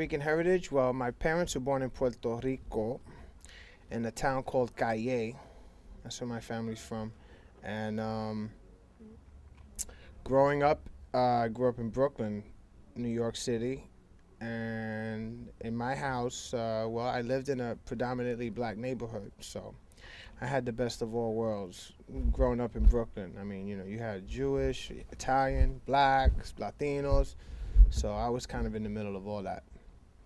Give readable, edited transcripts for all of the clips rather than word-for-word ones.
Rican heritage? Well, my parents were born in Puerto Rico in a town called Calle. That's where my family's from. And growing up, I grew up in Brooklyn, New York City. And in my house, well, I lived in a predominantly black neighborhood. So I had the best of all worlds growing up in Brooklyn. I mean, you had Jewish, Italian, blacks, Latinos. So I was kind of in the middle of all that.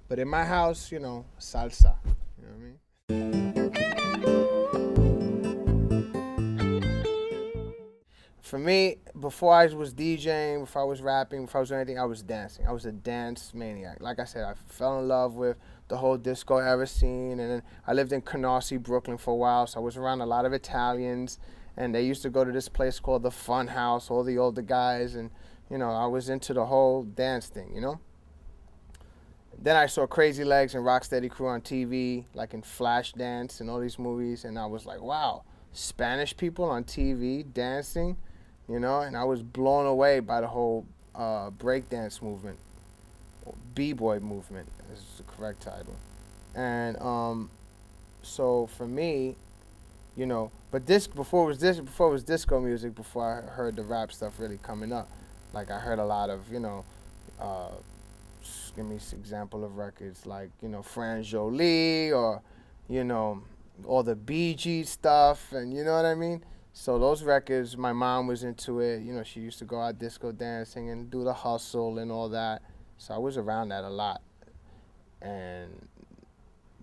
But in my house, salsa. You know what I mean? For me, before I was DJing, before I was rapping, before I was doing anything, I was dancing. I was a dance maniac. Like I said, I fell in love with the whole disco era scene, and then I lived in Canarsie, Brooklyn for a while, so I was around a lot of Italians, and they used to go to this place called the Fun House, all the older guys, and I was into the whole dance thing. Then I saw Crazy Legs and Rocksteady Crew on TV, like in Flashdance and all these movies, and I was like, wow, Spanish people on TV dancing, and I was blown away by the whole breakdance movement, or B-boy movement is the correct title. And so for me, but before it was disco music, before I heard the rap stuff really coming up, like I heard a lot of, uh, give me an example of records like, Fran Jolie or, you know, all the Bee Gees stuff, and you know what I mean? So those records, my mom was into it. She used to go out disco dancing and do the hustle and all that. So I was around that a lot. And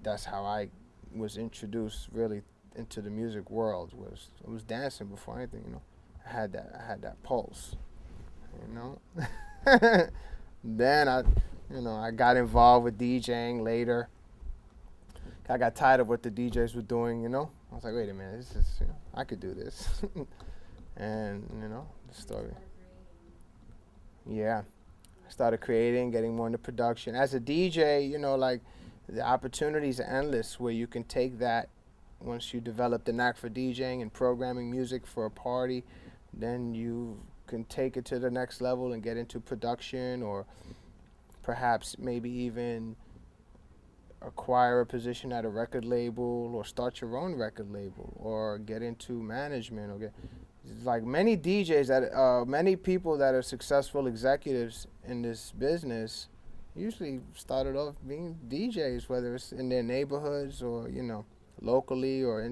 that's how I was introduced really into the music world. I was dancing before anything. I had that pulse, you know. Then I got involved with DJing later. I got tired of what the DJs were doing. I was like, wait a minute, this is, I could do this. And the story. Yeah, I started creating, getting more into production. As a DJ, like the opportunities are endless where you can take that once you develop the knack for DJing and programming music for a party, then you can take it to the next level and get into production, or perhaps maybe even acquire a position at a record label or start your own record label or get into management or like many DJs many people that are successful executives in this business usually started off being DJs, whether it's in their neighborhoods or locally or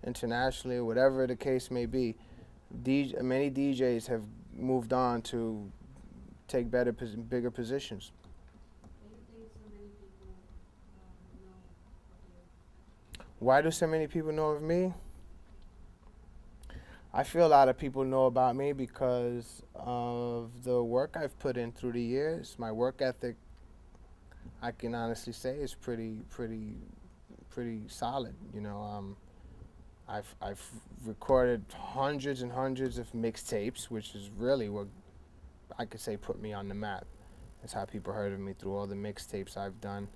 internationally, or whatever the case may be. Many DJs have moved on to take bigger positions. Why do so many people know of me? I feel a lot of people know about me because of the work I've put in through the years. My work ethic, I can honestly say, is pretty solid. I've recorded hundreds and hundreds of mixtapes, which is really what I could say put me on the map. That's how people heard of me, through all the mixtapes I've done.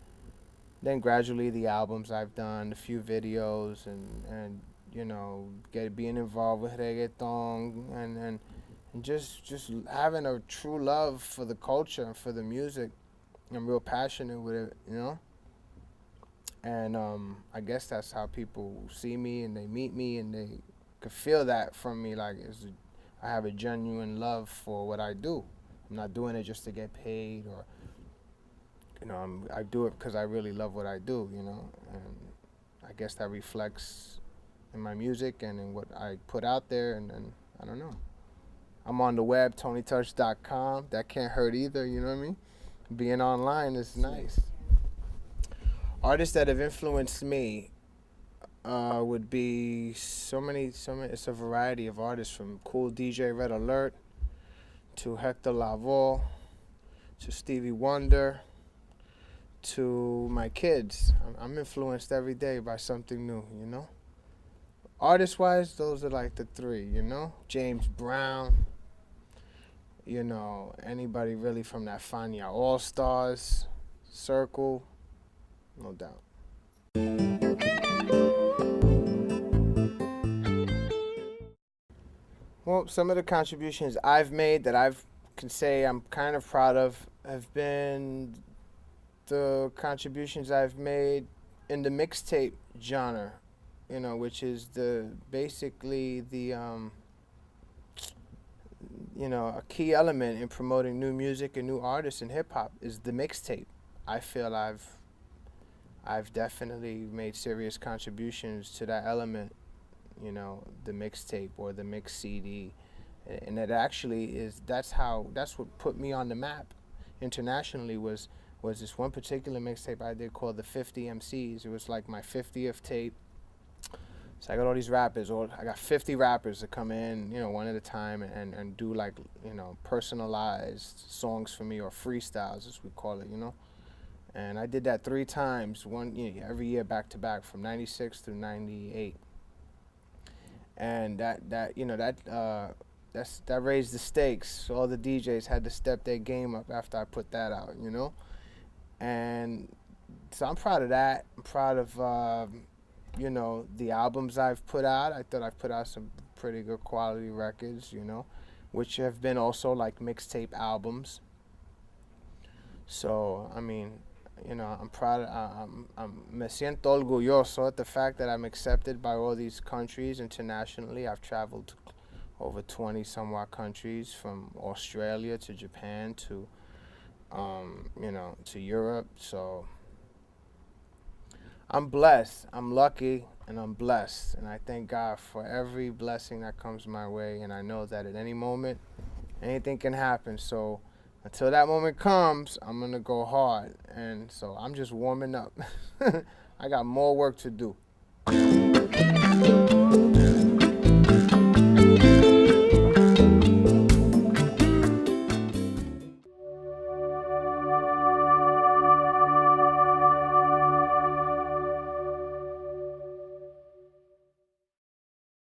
Then gradually the albums I've done, a few videos, and being involved with reggaeton and just having a true love for the culture and for the music. I'm real passionate with it, And I guess that's how people see me and they meet me and they could feel that from me. Like I have a genuine love for what I do. I'm not doing it just to get paid or. I do it because I really love what I do, and I guess that reflects in my music and in what I put out there, and I don't know. I'm on the web, TonyTouch.com. That can't hurt either, you know what I mean? Being online is nice. Artists that have influenced me would be so many, it's a variety of artists, from Cool DJ Red Alert to Hector Lavoe to Stevie Wonder, to my kids. I'm influenced every day by something new, Artist-wise, those are like the three, James Brown, anybody really from that Fania All-Stars circle, no doubt. Well, some of the contributions I've made that I can say I'm kind of proud of have been the contributions I've made in the mixtape genre, which is the basically the a key element in promoting new music and new artists in hip hop is the mixtape. I feel I've definitely made serious contributions to that element, the mixtape or the mix CD, and it actually that's what put me on the map internationally was this one particular mixtape I did called the 50 MCs. It was like my 50th tape. So I got all these rappers, or I got 50 rappers that come in, one at a time and do like, personalized songs for me or freestyles, as we call it, And I did that 3 times, every year back to back from '96 through '98. And that raised the stakes. So all the DJs had to step their game up after I put that out, And so I'm proud of that. I'm proud of the albums I've put out. I thought I've put out some pretty good quality records, which have been also like mixtape albums. So I mean, I'm proud. Me siento orgulloso at the fact that I'm accepted by all these countries internationally. I've traveled to over 20 somewhat countries, from Australia to Japan to to Europe. So I'm blessed. I'm lucky, and I'm blessed, and I thank God for every blessing that comes my way. And I know that at any moment, anything can happen. So until that moment comes, I'm gonna go hard, and so I'm just warming up. I got more work to do.